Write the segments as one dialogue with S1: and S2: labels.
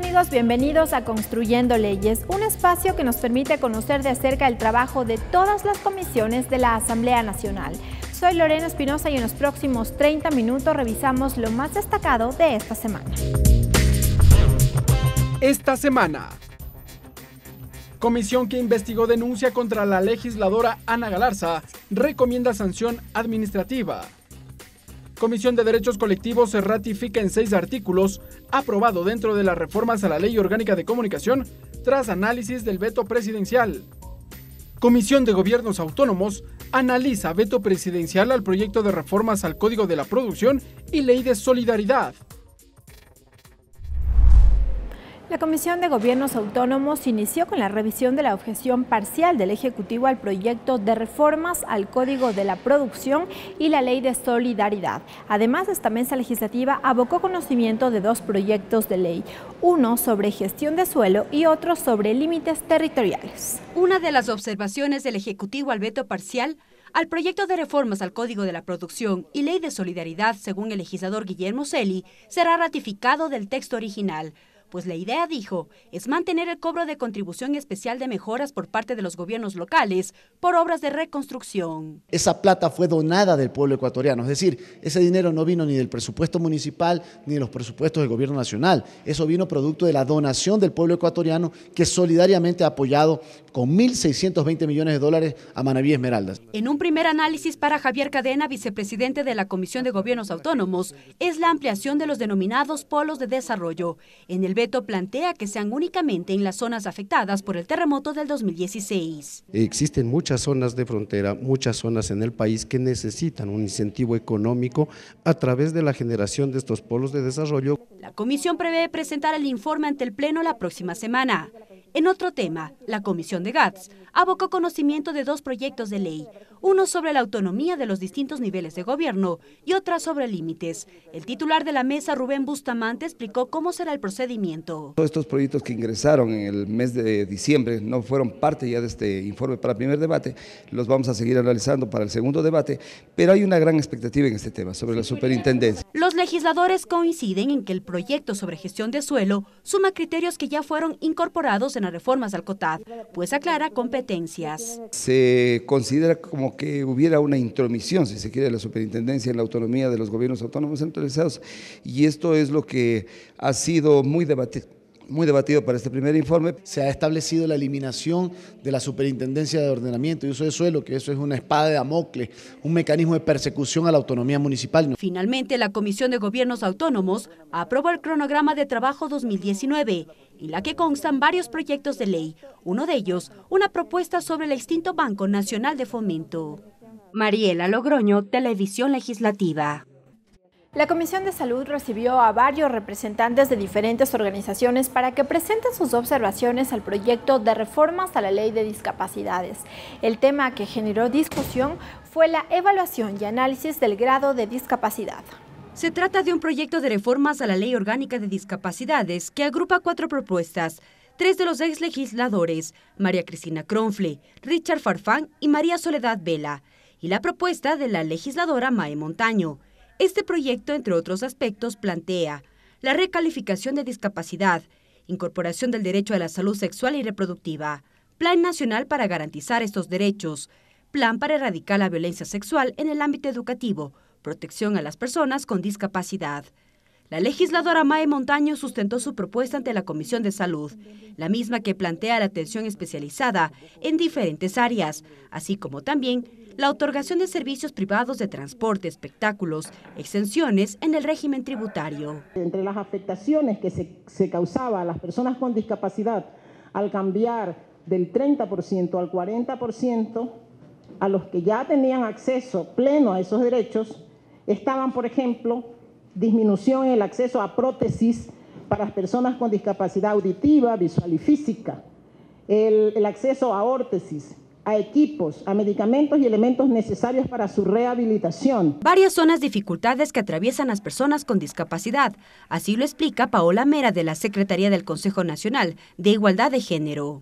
S1: amigos? Bienvenidos a Construyendo Leyes, un espacio que nos permite conocer de cerca el trabajo de todas las comisiones de la Asamblea Nacional. Soy Lorena Espinosa y en los próximos 30 minutos revisamos lo más destacado de esta semana.
S2: Esta semana, comisión que investigó denuncia contra la legisladora Ana Galarza recomienda sanción administrativa. Comisión de Derechos Colectivos se ratifica en 6 artículos, aprobado dentro de las reformas a la Ley Orgánica de Comunicación, tras análisis del veto presidencial. Comisión de Gobiernos Autónomos analiza veto presidencial al proyecto de reformas al Código de la Producción y Ley de Solidaridad.
S1: La Comisión de Gobiernos Autónomos inició con la revisión de la objeción parcial del Ejecutivo al proyecto de reformas al Código de la Producción y la Ley de Solidaridad. Además, esta mesa legislativa abocó conocimiento de 2 proyectos de ley, uno sobre gestión de suelo y otro sobre límites territoriales.
S3: Una de las observaciones del Ejecutivo al veto parcial al proyecto de reformas al Código de la Producción y Ley de Solidaridad, según el legislador Guillermo Celi, será ratificado del texto original. Pues la idea, dijo, es mantener el cobro de contribución especial de mejoras por parte de los gobiernos locales por obras de reconstrucción.
S4: Esa plata fue donada del pueblo ecuatoriano, es decir, ese dinero no vino ni del presupuesto municipal ni de los presupuestos del gobierno nacional. Eso vino producto de la donación del pueblo ecuatoriano que solidariamente ha apoyado con 1.620 millones de dólares a Manaví Esmeraldas.
S3: En un primer análisis para Javier Cadena, vicepresidente de la Comisión de Gobiernos Autónomos, es la ampliación de los denominados polos de desarrollo. En el veto plantea que sean únicamente en las zonas afectadas por el terremoto del 2016.
S5: Existen muchas zonas de frontera, muchas zonas en el país que necesitan un incentivo económico a través de la generación de estos polos de desarrollo.
S3: La comisión prevé presentar el informe ante el Pleno la próxima semana. En otro tema, la Comisión de GATS abocó conocimiento de 2 proyectos de ley, uno sobre la autonomía de los distintos niveles de gobierno y otra sobre límites. El titular de la mesa, Rubén Bustamante, explicó cómo será el procedimiento.
S6: Todos estos proyectos que ingresaron en el mes de diciembre no fueron parte ya de este informe para el primer debate, los vamos a seguir analizando para el segundo debate, pero hay una gran expectativa en este tema sobre la superintendencia.
S3: Los legisladores coinciden en que el proyecto sobre gestión de suelo suma criterios que ya fueron incorporados en las reformas al COTAD, pues aclara competencias.
S6: Se considera como que hubiera una intromisión, si se quiere, de la superintendencia en la autonomía de los gobiernos autónomos centralizados, y esto es lo que ha sido muy debatido para este primer informe.
S4: Se ha establecido la eliminación de la Superintendencia de Ordenamiento y Uso de Suelo, que eso es una espada de Damocles, un mecanismo de persecución a la autonomía municipal.
S3: Finalmente, la Comisión de Gobiernos Autónomos aprobó el cronograma de trabajo 2019, en la que constan varios proyectos de ley, uno de ellos, una propuesta sobre el extinto Banco Nacional de Fomento. Mariela Logroño, Televisión Legislativa.
S1: La Comisión de Salud recibió a varios representantes de diferentes organizaciones para que presenten sus observaciones al proyecto de reformas a la Ley de Discapacidades. El tema que generó discusión fue la evaluación y análisis del grado de discapacidad.
S3: Se trata de un proyecto de reformas a la Ley Orgánica de Discapacidades que agrupa 4 propuestas, 3 de los exlegisladores, María Cristina Cronfle, Richard Farfán y María Soledad Vela, y la propuesta de la legisladora Mae Montaño. Este proyecto, entre otros aspectos, plantea la recalificación de discapacidad, incorporación del derecho a la salud sexual y reproductiva, Plan Nacional para garantizar estos derechos, Plan para erradicar la violencia sexual en el ámbito educativo, protección a las personas con discapacidad. La legisladora Mae Montaño sustentó su propuesta ante la Comisión de Salud, la misma que plantea la atención especializada en diferentes áreas, así como también la otorgación de servicios privados de transporte, espectáculos, exenciones en el régimen tributario.
S7: Entre las afectaciones que se causaba a las personas con discapacidad al cambiar del 30% al 40%, a los que ya tenían acceso pleno a esos derechos, estaban, por ejemplo, disminución en el acceso a prótesis para las personas con discapacidad auditiva, visual y física, el acceso a órtesis, a equipos, a medicamentos y elementos necesarios para su rehabilitación.
S3: Varias son las dificultades que atraviesan las personas con discapacidad. Así lo explica Paola Mera de la Secretaría del Consejo Nacional de Igualdad de Género.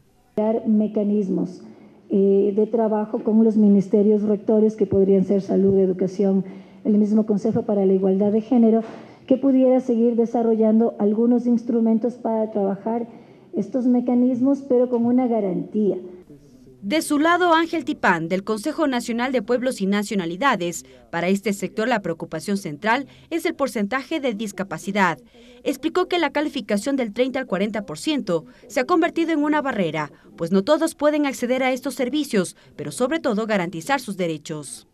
S8: Mecanismos de trabajo con los ministerios rectores que podrían ser salud, educación, el mismo Consejo para la Igualdad de Género, que pudiera seguir desarrollando algunos instrumentos para trabajar estos mecanismos, pero con una garantía.
S3: De su lado, Ángel Tipán, del Consejo Nacional de Pueblos y Nacionalidades, para este sector la preocupación central es el porcentaje de discapacidad. Explicó que la calificación del 30 al 40% se ha convertido en una barrera, pues no todos pueden acceder a estos servicios, pero sobre todo garantizar sus derechos.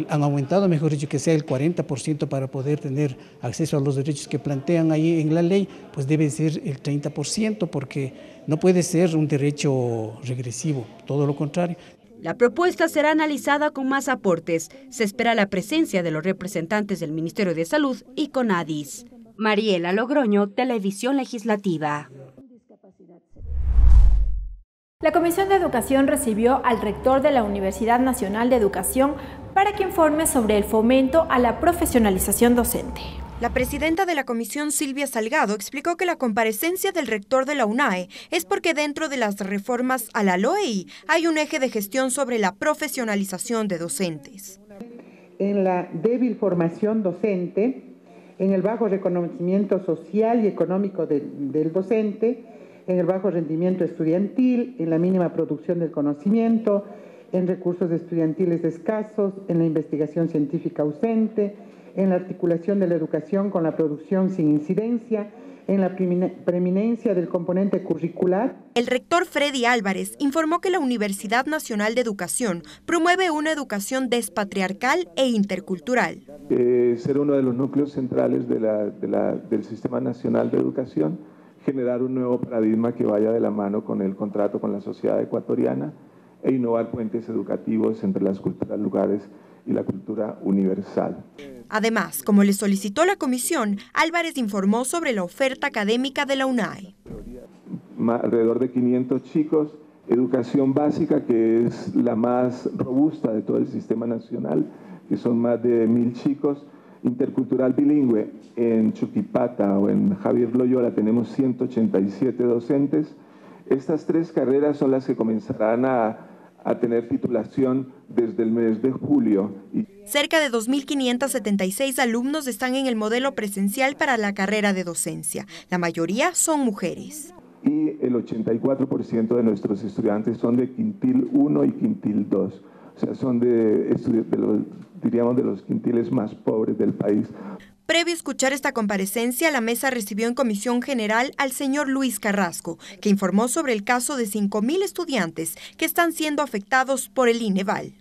S9: Han aumentado, mejor dicho, que sea el 40% para poder tener acceso a los derechos que plantean ahí en la ley, pues debe ser el 30%, porque no puede ser un derecho regresivo, todo lo contrario.
S3: La propuesta será analizada con más aportes. Se espera la presencia de los representantes del Ministerio de Salud y CONADIS. Mariela Logroño, Televisión Legislativa.
S1: La Comisión de Educación recibió al rector de la Universidad Nacional de Educación para que informe sobre el fomento a la profesionalización docente.
S10: La presidenta de la comisión, Silvia Salgado, explicó que la comparecencia del rector de la UNAE es porque dentro de las reformas a la LOEI hay un eje de gestión sobre la profesionalización de docentes.
S11: En la débil formación docente, en el bajo reconocimiento social y económico del docente, en el bajo rendimiento estudiantil, en la mínima producción del conocimiento, en recursos estudiantiles escasos, en la investigación científica ausente, en la articulación de la educación con la producción sin incidencia, en la preeminencia del componente curricular.
S10: El rector Freddy Álvarez informó que la Universidad Nacional de Educación promueve una educación despatriarcal e intercultural.
S12: Ser uno de los núcleos centrales del Sistema Nacional de Educación, generar un nuevo paradigma que vaya de la mano con el contrato con la sociedad ecuatoriana e innovar puentes educativos entre las culturas lugares y la cultura universal.
S10: Además, como le solicitó la comisión, Álvarez informó sobre la oferta académica de la UNAE.
S12: Alrededor de 500 chicos, educación básica, que es la más robusta de todo el sistema nacional, que son más de 1000 chicos. Intercultural bilingüe, en Chuquipata o en Javier Loyola tenemos 187 docentes. Estas 3 carreras son las que comenzarán a tener titulación desde el mes de julio.
S10: Cerca de 2.576 alumnos están en el modelo presencial para la carrera de docencia. La mayoría son mujeres.
S12: Y el 84% de nuestros estudiantes son de quintil 1 y quintil 2. O sea, son de los quintiles más pobres del país.
S10: Previo a escuchar esta comparecencia, la mesa recibió en comisión general al señor Luis Carrasco, que informó sobre el caso de 5.000 estudiantes que están siendo afectados por el INEVAL.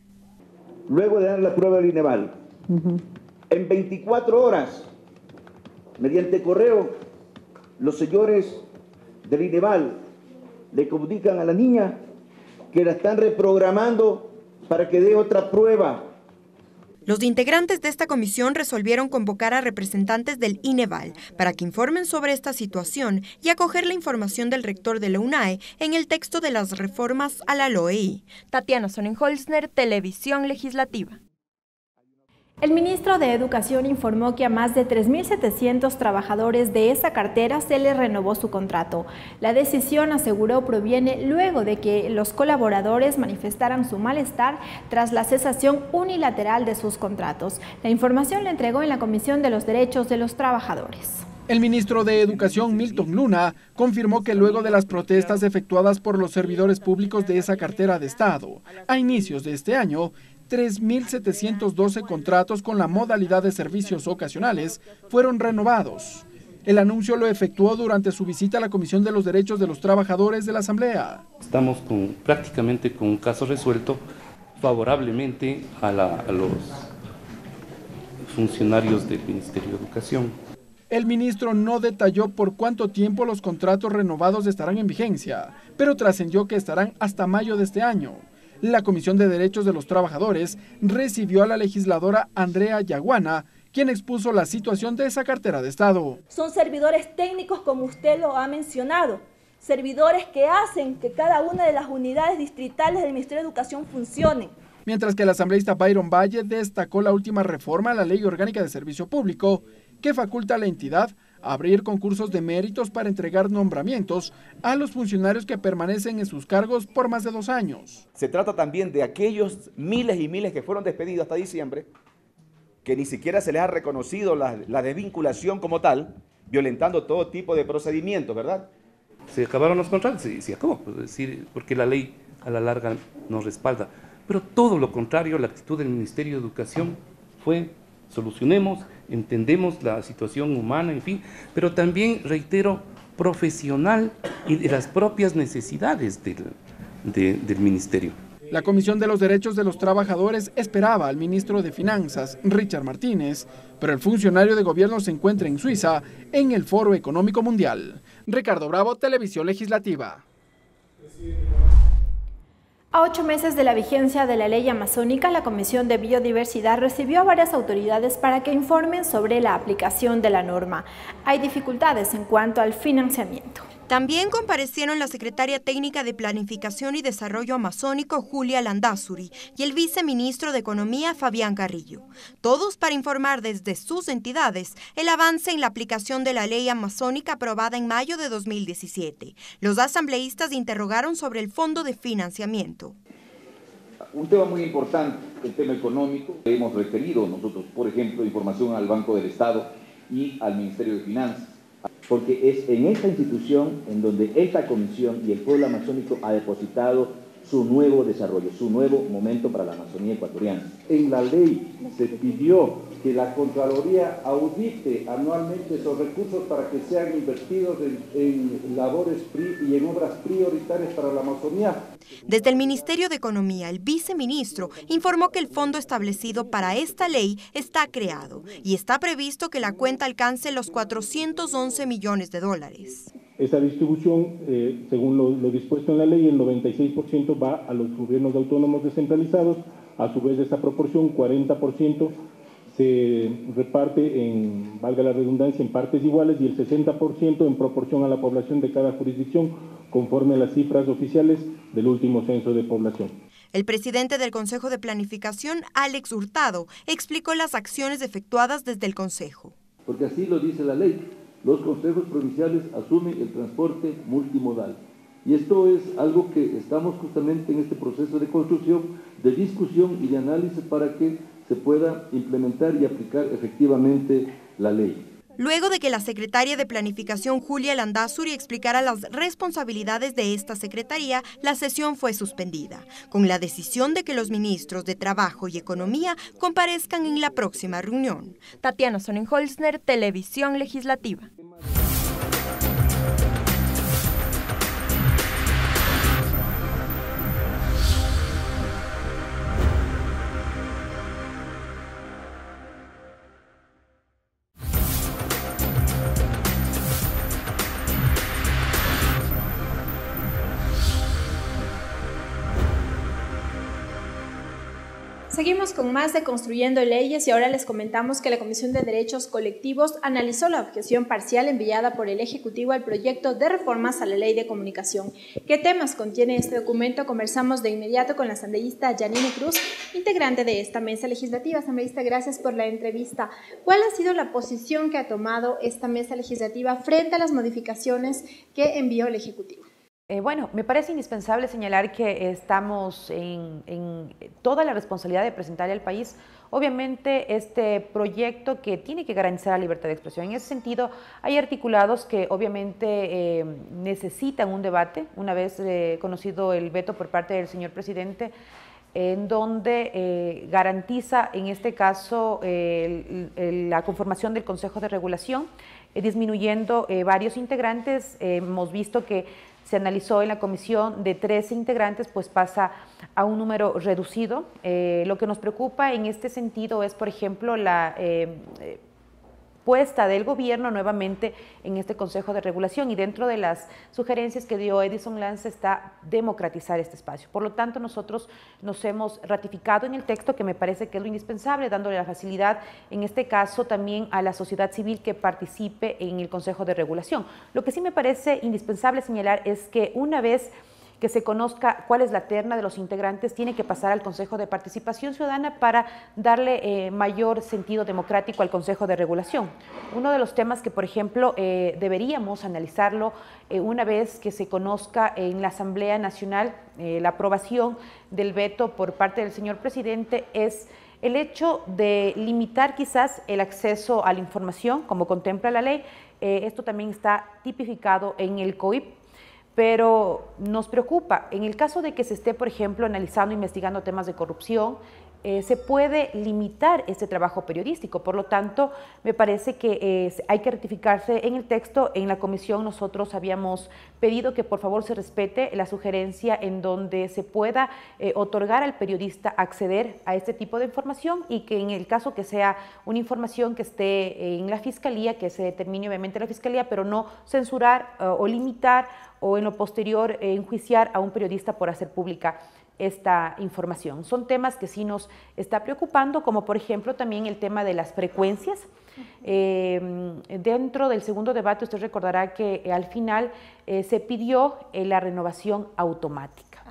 S13: Luego de dar la prueba del INEVAL, en 24 horas, mediante correo, los señores del INEVAL le comunican a la niña que la están reprogramando para que dé otra prueba.
S10: Los integrantes de esta comisión resolvieron convocar a representantes del INEVAL para que informen sobre esta situación y acoger la información del rector de la UNAE en el texto de las reformas a la LOEI. Tatiana Sonnenholzner, Televisión Legislativa.
S1: El ministro de Educación informó que a más de 3.700 trabajadores de esa cartera se les renovó su contrato. La decisión, aseguró, proviene luego de que los colaboradores manifestaran su malestar tras la cesación unilateral de sus contratos. La información la entregó en la Comisión de los Derechos de los Trabajadores.
S2: El ministro de Educación, Milton Luna, confirmó que luego de las protestas efectuadas por los servidores públicos de esa cartera de Estado, a inicios de este año, 3.712 contratos con la modalidad de servicios ocasionales fueron renovados. El anuncio lo efectuó durante su visita a la Comisión de los Derechos de los Trabajadores de la Asamblea.
S14: Estamos prácticamente con un caso resuelto favorablemente a los funcionarios del Ministerio de Educación.
S2: El ministro no detalló por cuánto tiempo los contratos renovados estarán en vigencia, pero trascendió que estarán hasta mayo de este año. La Comisión de Derechos de los Trabajadores recibió a la legisladora Andrea Yaguana, quien expuso la situación de esa cartera de Estado.
S15: Son servidores técnicos, como usted lo ha mencionado, servidores que hacen que cada una de las unidades distritales del Ministerio de Educación funcionen.
S2: Mientras que el asambleísta Byron Valle destacó la última reforma a la Ley Orgánica de Servicio Público, que faculta a la entidad a abrir concursos de méritos para entregar nombramientos a los funcionarios que permanecen en sus cargos por más de 2 años.
S16: Se trata también de aquellos miles y miles que fueron despedidos hasta diciembre, que ni siquiera se les ha reconocido la desvinculación como tal, violentando todo tipo de procedimientos, ¿verdad?
S14: Se acabaron los contratos, se acabó, es decir, porque la ley a la larga nos respalda. Pero todo lo contrario, la actitud del Ministerio de Educación fue: solucionemos, entendemos la situación humana, en fin, pero también, reitero, profesional y de las propias necesidades del Ministerio.
S2: La Comisión de los Derechos de los Trabajadores esperaba al ministro de Finanzas, Richard Martínez, pero el funcionario de gobierno se encuentra en Suiza, en el Foro Económico Mundial. Ricardo Bravo, Televisión Legislativa.
S1: A 8 meses de la vigencia de la ley amazónica, la Comisión de Biodiversidad recibió a varias autoridades para que informen sobre la aplicación de la norma. Hay dificultades en cuanto al financiamiento.
S10: También comparecieron la secretaria técnica de Planificación y Desarrollo Amazónico, Julia Landázuri, y el viceministro de Economía, Fabián Carrillo. Todos para informar desde sus entidades el avance en la aplicación de la ley amazónica aprobada en mayo de 2017. Los asambleístas interrogaron sobre el fondo de financiamiento.
S17: Un tema muy importante, el tema económico. Hemos requerido nosotros, por ejemplo, información al Banco del Estado y al Ministerio de Finanzas, porque es en esta institución en donde esta comisión y el pueblo amazónico ha depositado su nuevo desarrollo, su nuevo momento para la Amazonía ecuatoriana.
S18: En la ley se pidió que la Contraloría audite anualmente esos recursos para que sean invertidos en labores y en obras prioritarias para la Amazonía.
S10: Desde el Ministerio de Economía, el viceministro informó que el fondo establecido para esta ley está creado y está previsto que la cuenta alcance los 411 millones de dólares.
S18: Esa distribución, según lo dispuesto en la ley, el 96% va a los gobiernos autónomos descentralizados. A su vez, de esa proporción, 40% se reparte en, valga la redundancia, en partes iguales, y el 60% en proporción a la población de cada jurisdicción, conforme a las cifras oficiales del último censo de población.
S10: El presidente del Consejo de Planificación, Alex Hurtado, explicó las acciones efectuadas desde el Consejo.
S18: Porque así lo dice la ley. Los consejos provinciales asumen el transporte multimodal. Y esto es algo que estamos justamente en este proceso de construcción, de discusión y de análisis para que se pueda implementar y aplicar efectivamente la ley.
S10: Luego de que la secretaria de Planificación, Julia Landázuri, explicara las responsabilidades de esta secretaría, la sesión fue suspendida, con la decisión de que los ministros de Trabajo y Economía comparezcan en la próxima reunión. Tatiana Sonnenholzner, Televisión Legislativa.
S1: Seguimos con más de Construyendo Leyes y ahora les comentamos que la Comisión de Derechos Colectivos analizó la objeción parcial enviada por el Ejecutivo al proyecto de reformas a la Ley de Comunicación. ¿Qué temas contiene este documento? Conversamos de inmediato con la asambleísta Yanine Cruz, integrante de esta mesa legislativa. Asambleísta, gracias por la entrevista. ¿Cuál ha sido la posición que ha tomado esta mesa legislativa frente a las modificaciones que envió el Ejecutivo?
S19: Bueno, me parece indispensable señalar que estamos en toda la responsabilidad de presentarle al país, obviamente, este proyecto que tiene que garantizar la libertad de expresión. En ese sentido, hay articulados que obviamente necesitan un debate, una vez conocido el veto por parte del señor presidente, en donde garantiza, en este caso, la conformación del Consejo de Regulación, disminuyendo varios integrantes. Hemos visto que se analizó en la comisión de 13 integrantes, pues pasa a un número reducido. Lo que nos preocupa en este sentido es, por ejemplo, la puesta del gobierno nuevamente en este Consejo de Regulación, y dentro de las sugerencias que dio Edison Lance está democratizar este espacio. Por lo tanto, nosotros nos hemos ratificado en el texto, que me parece que es lo indispensable, dándole la facilidad, en este caso, también a la sociedad civil que participe en el Consejo de Regulación. Lo que sí me parece indispensable señalar es que una vez que se conozca cuál es la terna de los integrantes, tiene que pasar al Consejo de Participación Ciudadana para darle mayor sentido democrático al Consejo de Regulación. Uno de los temas que, por ejemplo, deberíamos analizarlo una vez que se conozca en la Asamblea Nacional la aprobación del veto por parte del señor presidente es el hecho de limitar quizás el acceso a la información, como contempla la ley, esto también está tipificado en el COIP, pero nos preocupa, en el caso de que se esté, por ejemplo, analizando, investigando temas de corrupción, se puede limitar este trabajo periodístico. Por lo tanto, me parece que hay que rectificarse en el texto. En la comisión nosotros habíamos pedido que por favor se respete la sugerencia en donde se pueda otorgar al periodista acceder a este tipo de información y que en el caso que sea una información que esté en la Fiscalía, que se determine obviamente la Fiscalía, pero no censurar o limitar o en lo posterior enjuiciar a un periodista por hacer pública esta información. Son temas que sí nos está preocupando, como por ejemplo también el tema de las frecuencias. Dentro del segundo debate usted recordará que al final se pidió la renovación automática.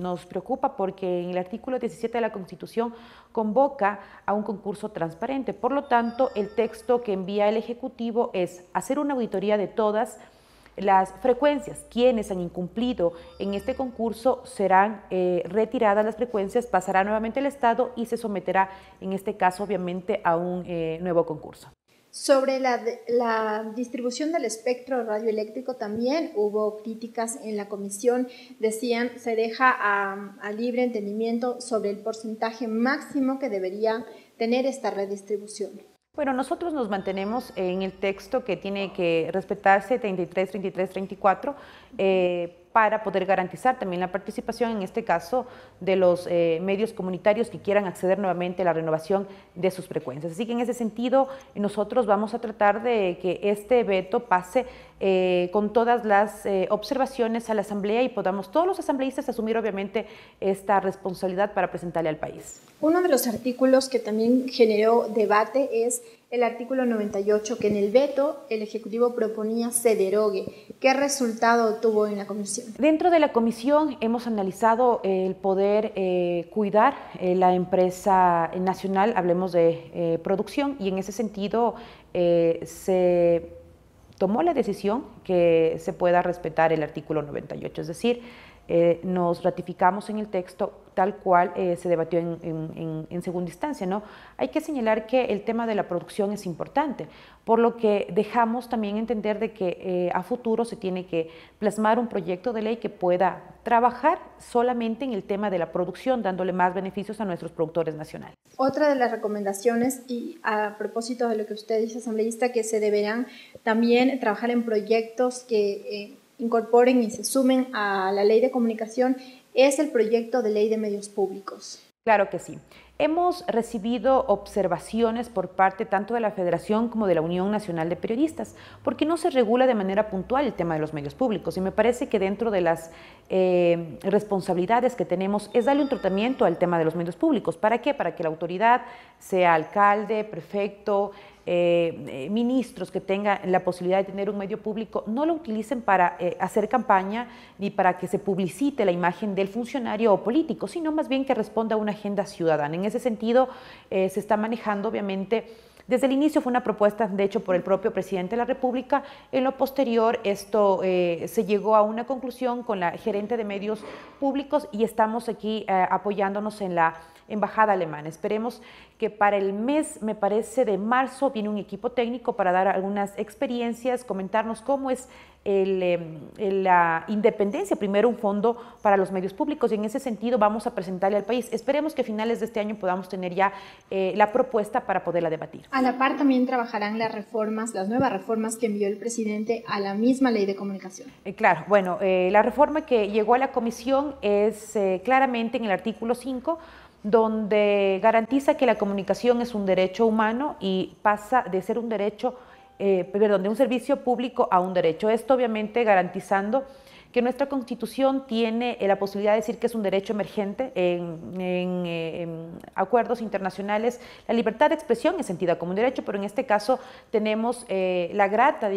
S19: Nos preocupa porque en el artículo 17 de la Constitución convoca a un concurso transparente. Por lo tanto, el texto que envía el Ejecutivo es hacer una auditoría de todas las frecuencias. Quienes han incumplido en este concurso serán retiradas las frecuencias, pasará nuevamente al Estado y se someterá, en este caso, obviamente, a un nuevo concurso.
S1: Sobre la distribución del espectro radioeléctrico también hubo críticas en la comisión. Decían, se deja a libre entendimiento sobre el porcentaje máximo que debería tener esta redistribución.
S19: Bueno, nosotros nos mantenemos en el texto que tiene que respetarse 33, 33, 34 para poder garantizar también la participación, en este caso, de los medios comunitarios que quieran acceder nuevamente a la renovación de sus frecuencias. Así que en ese sentido, nosotros vamos a tratar de que este veto pase con todas las observaciones a la Asamblea y podamos todos los asambleístas asumir obviamente esta responsabilidad para presentarle al país.
S1: Uno de los artículos que también generó debate es el artículo 98, que en el veto el Ejecutivo proponía se derogue. ¿Qué resultado tuvo en la comisión?
S19: Dentro de la comisión hemos analizado el poder cuidar la empresa nacional, hablemos de producción, y en ese sentido se tomó la decisión que se pueda respetar el artículo 98, es decir, nos ratificamos en el texto tal cual se debatió en segunda instancia, ¿no? Hay que señalar que el tema de la producción es importante, por lo que dejamos también entender de que a futuro se tiene que plasmar un proyecto de ley que pueda trabajar solamente en el tema de la producción, dándole más beneficios a nuestros productores nacionales.
S1: Otra de las recomendaciones, y a propósito de lo que usted dice, asambleísta, que se deberán también trabajar en proyectos que incorporen y se sumen a la ley de comunicación, es el proyecto de ley de medios públicos.
S19: Claro que sí. Hemos recibido observaciones por parte tanto de la Federación como de la Unión Nacional de Periodistas, porque no se regula de manera puntual el tema de los medios públicos, y me parece que dentro de las responsabilidades que tenemos es darle un tratamiento al tema de los medios públicos. ¿Para qué? Para que la autoridad, sea alcalde, prefecto, ministros que tengan la posibilidad de tener un medio público, no lo utilicen para hacer campaña ni para que se publicite la imagen del funcionario o político, sino más bien que responda a una agenda ciudadana. En ese sentido, se está manejando, obviamente, desde el inicio fue una propuesta, de hecho, por el propio presidente de la República. En lo posterior, esto se llegó a una conclusión con la gerente de medios públicos y estamos aquí apoyándonos en la embajada alemana. Esperemos que para el mes, me parece, de marzo, viene un equipo técnico para dar algunas experiencias, comentarnos cómo es la independencia, primero un fondo para los medios públicos, y en ese sentido vamos a presentarle al país. Esperemos que a finales de este año podamos tener ya la propuesta para poderla debatir.
S1: A la par también trabajarán las reformas, las nuevas reformas que envió el presidente a la misma ley de comunicación.
S19: Claro, bueno, la reforma que llegó a la comisión es claramente en el artículo 5, donde garantiza que la comunicación es un derecho humano y pasa de ser un derecho, de un servicio público a un derecho. Esto obviamente garantizando que nuestra Constitución tiene la posibilidad de decir que es un derecho emergente en acuerdos internacionales. La libertad de expresión es sentida como un derecho, pero en este caso tenemos la grata,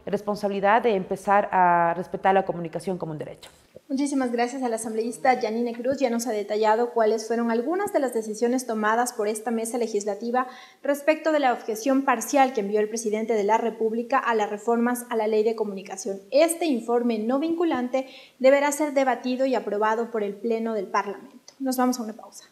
S19: responsabilidad de empezar a respetar la comunicación como un derecho.
S1: Muchísimas gracias a la asambleísta Yanine Cruz. Ya nos ha detallado cuáles fueron algunas de las decisiones tomadas por esta mesa legislativa respecto de la objeción parcial que envió el presidente de la República a las reformas a la ley de comunicación. Este informe no vinculante deberá ser debatido y aprobado por el Pleno del Parlamento. Nos vamos a una pausa.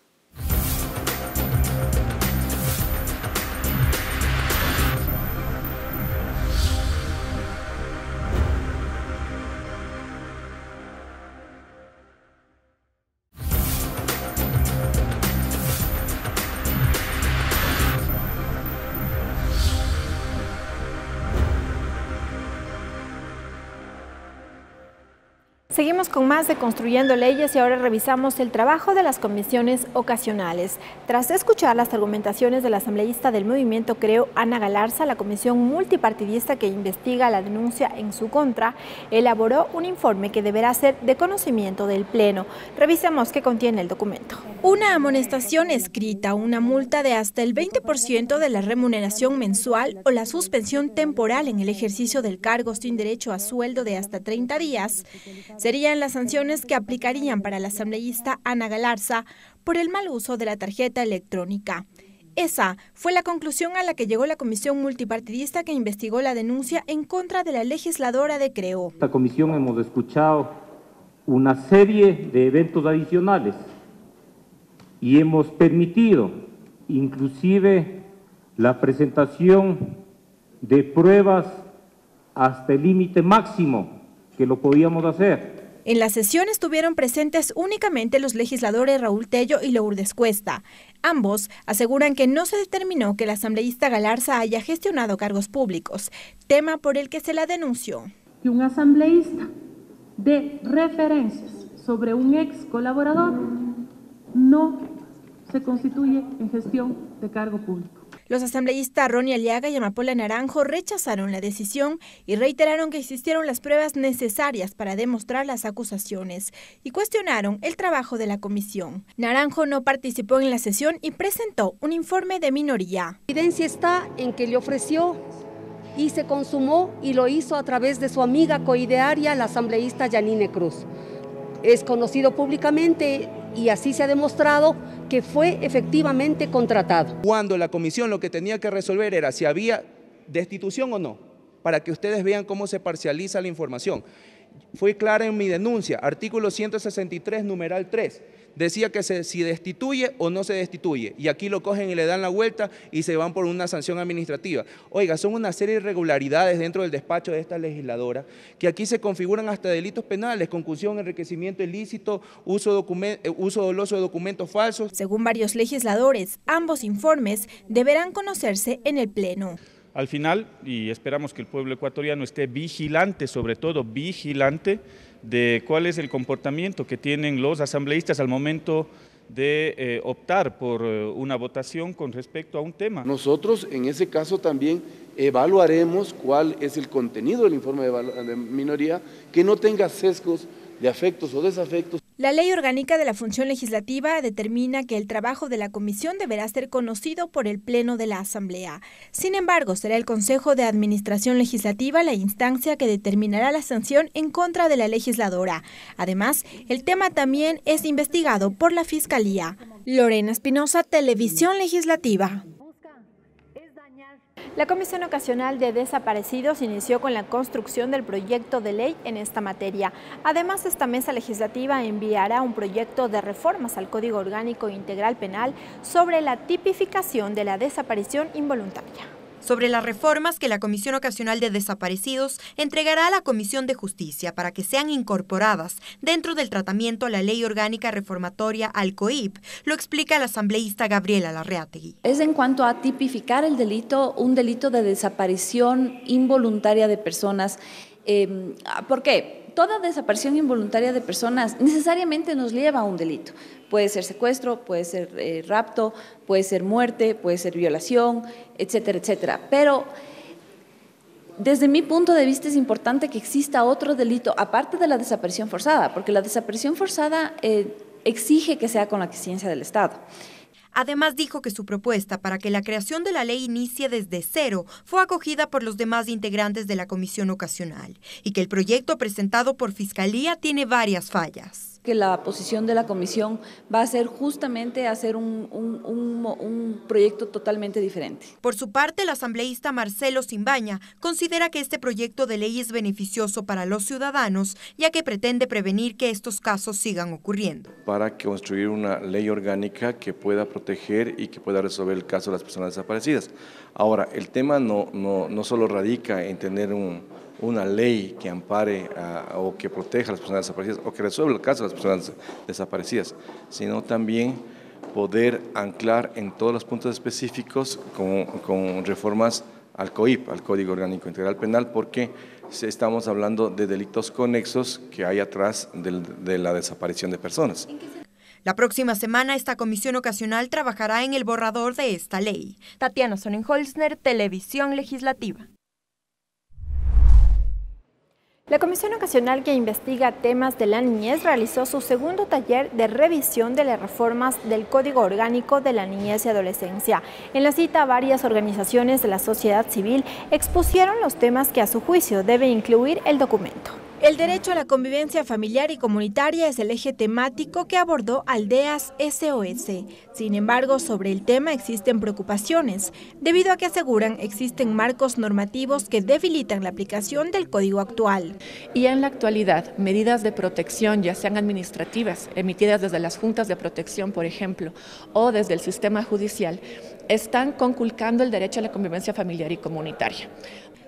S1: Seguimos con más de Construyendo Leyes y ahora revisamos el trabajo de las comisiones ocasionales. Tras escuchar las argumentaciones de la asambleísta del movimiento Creo, Ana Galarza, la comisión multipartidista que investiga la denuncia en su contra elaboró un informe que deberá ser de conocimiento del Pleno. Revisemos qué contiene el documento. Una amonestación escrita, una multa de hasta el 20% de la remuneración mensual o la suspensión temporal en el ejercicio del cargo sin derecho a sueldo de hasta 30 días. Serían las sanciones que aplicarían para la asambleísta Ana Galarza por el mal uso de la tarjeta electrónica. Esa fue la conclusión a la que llegó la comisión multipartidista que investigó la denuncia en contra de la legisladora de Creo.
S20: Esta comisión hemos escuchado una serie de eventos adicionales y hemos permitido inclusive la presentación de pruebas hasta el límite máximo que lo podíamos hacer.
S1: En la sesión estuvieron presentes únicamente los legisladores Raúl Tello y Lourdes Cuesta. Ambos aseguran que no se determinó que la asambleísta Galarza haya gestionado cargos públicos, tema por el que se la denunció.
S21: Que un asambleísta dé referencias sobre un ex colaborador no se constituye en gestión de cargo público.
S1: Los asambleístas Ronnie Aliaga y Amapola Naranjo rechazaron la decisión y reiteraron que existieron las pruebas necesarias para demostrar las acusaciones y cuestionaron el trabajo de la comisión. Naranjo no participó en la sesión y presentó un informe de minoría.
S22: La evidencia está en que le ofreció y se consumó y lo hizo a través de su amiga coidearia, la asambleísta Yanine Cruz. Es conocido públicamente y así se ha demostrado que fue efectivamente contratado.
S16: Cuando la comisión lo que tenía que resolver era si había destitución o no, para que ustedes vean cómo se parcializa la información. Fue clara en mi denuncia, artículo 163, numeral 3, decía que si destituye o no se destituye, y aquí lo cogen y le dan la vuelta y se van por una sanción administrativa. Oiga, son una serie de irregularidades dentro del despacho de esta legisladora, que aquí se configuran hasta delitos penales, concusión, enriquecimiento ilícito, uso doloso de documentos falsos.
S1: Según varios legisladores, ambos informes deberán conocerse en el Pleno.
S23: Al final, y esperamos que el pueblo ecuatoriano esté vigilante, sobre todo vigilante, de cuál es el comportamiento que tienen los asambleístas al momento de optar por una votación con respecto a un tema.
S24: Nosotros en ese caso también evaluaremos cuál es el contenido del informe de minoría, que no tenga sesgos de afectos o desafectos.
S1: La Ley Orgánica de la Función Legislativa determina que el trabajo de la comisión deberá ser conocido por el Pleno de la Asamblea. Sin embargo, será el Consejo de Administración Legislativa la instancia que determinará la sanción en contra de la legisladora. Además, el tema también es investigado por la Fiscalía. Lorena Espinosa, Televisión Legislativa. La Comisión Ocasional de Desaparecidos inició con la construcción del proyecto de ley en esta materia. Además, esta mesa legislativa enviará un proyecto de reformas al Código Orgánico Integral Penal sobre la tipificación de la desaparición involuntaria.
S10: Sobre las reformas que la Comisión Ocasional de Desaparecidos entregará a la Comisión de Justicia para que sean incorporadas dentro del tratamiento a la Ley Orgánica Reformatoria al COIP, lo explica la asambleísta Gabriela Larreategui.
S25: Es en cuanto a tipificar el delito, un delito de desaparición involuntaria de personas. ¿Por qué? Toda desaparición involuntaria de personas necesariamente nos lleva a un delito. Puede ser secuestro, puede ser rapto, puede ser muerte, puede ser violación, etcétera, etcétera. Pero desde mi punto de vista es importante que exista otro delito, aparte de la desaparición forzada, porque la desaparición forzada exige que sea con la aquiescencia del Estado.
S10: Además, dijo que su propuesta para que la creación de la ley inicie desde cero fue acogida por los demás integrantes de la Comisión Ocasional y que el proyecto presentado por Fiscalía tiene varias fallas.
S25: Que la posición de la comisión va a ser justamente hacer un proyecto totalmente diferente.
S10: Por su parte, el asambleísta Marcelo Simbaña considera que este proyecto de ley es beneficioso para los ciudadanos, ya que pretende prevenir que estos casos sigan ocurriendo.
S26: Para construir una ley orgánica que pueda proteger y que pueda resolver el caso de las personas desaparecidas. Ahora, el tema no solo radica en tener una ley que ampare o que proteja a las personas desaparecidas o que resuelva el caso de las personas desaparecidas, sino también poder anclar en todos los puntos específicos con reformas al COIP, al Código Orgánico Integral Penal, porque estamos hablando de delitos conexos que hay atrás de la desaparición de personas.
S10: La próxima semana esta comisión ocasional trabajará en el borrador de esta ley. Tatiana Sonnenholzner, Televisión Legislativa.
S1: La Comisión Ocasional que investiga temas de la niñez realizó su segundo taller de revisión de las reformas del Código Orgánico de la Niñez y Adolescencia. En la cita, varias organizaciones de la sociedad civil expusieron los temas que a su juicio debe incluir el documento. El derecho a la convivencia familiar y comunitaria es el eje temático que abordó Aldeas SOS. Sin embargo, sobre el tema existen preocupaciones, debido a que aseguran existen marcos normativos que debilitan la aplicación del código actual.
S4: Y en la actualidad, medidas de protección, ya sean administrativas, emitidas desde las juntas de protección, por ejemplo, o desde el sistema judicial, están conculcando el derecho a la convivencia familiar y comunitaria.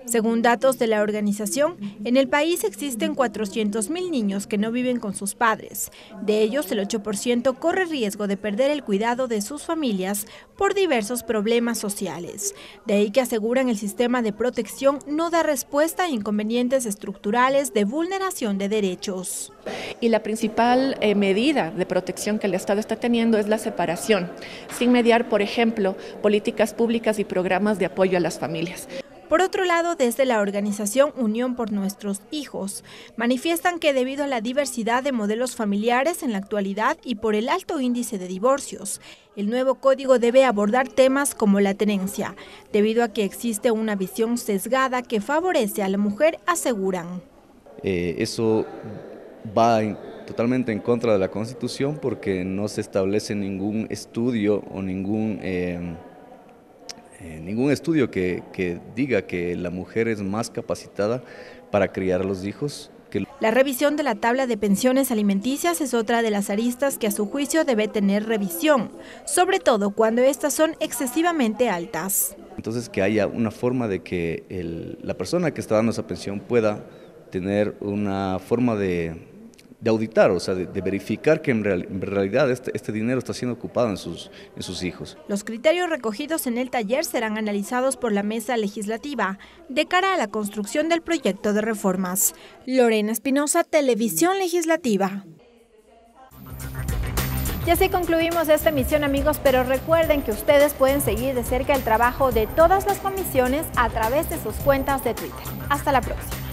S1: Según datos de la organización, en el país existen 400.000 niños que no viven con sus padres. De ellos, el 8% corre riesgo de perder el cuidado de sus familias por diversos problemas sociales. De ahí que aseguran el sistema de protección no da respuesta a inconvenientes estructurales de vulneración de derechos.
S4: Y la principal medida de protección que el Estado está teniendo es la separación, sin mediar, por ejemplo, políticas públicas y programas de apoyo a las familias.
S1: Por otro lado, desde la organización Unión por Nuestros Hijos, manifiestan que debido a la diversidad de modelos familiares en la actualidad y por el alto índice de divorcios, el nuevo código debe abordar temas como la tenencia, debido a que existe una visión sesgada que favorece a la mujer, aseguran.
S5: Eso va totalmente en contra de la Constitución porque no se establece ningún estudio o ningún estudio que diga que la mujer es más capacitada para criar a los hijos.
S1: La revisión de la tabla de pensiones alimenticias es otra de las aristas que a su juicio debe tener revisión, sobre todo cuando estas son excesivamente altas.
S5: Entonces que haya una forma de que la persona que está dando esa pensión pueda tener una forma de auditar, o sea, de verificar que en realidad este dinero está siendo ocupado en sus hijos.
S1: Los criterios recogidos en el taller serán analizados por la mesa legislativa de cara a la construcción del proyecto de reformas. Lorena Espinosa, Televisión Legislativa. Y así concluimos esta emisión, amigos, pero recuerden que ustedes pueden seguir de cerca el trabajo de todas las comisiones a través de sus cuentas de Twitter. Hasta la próxima.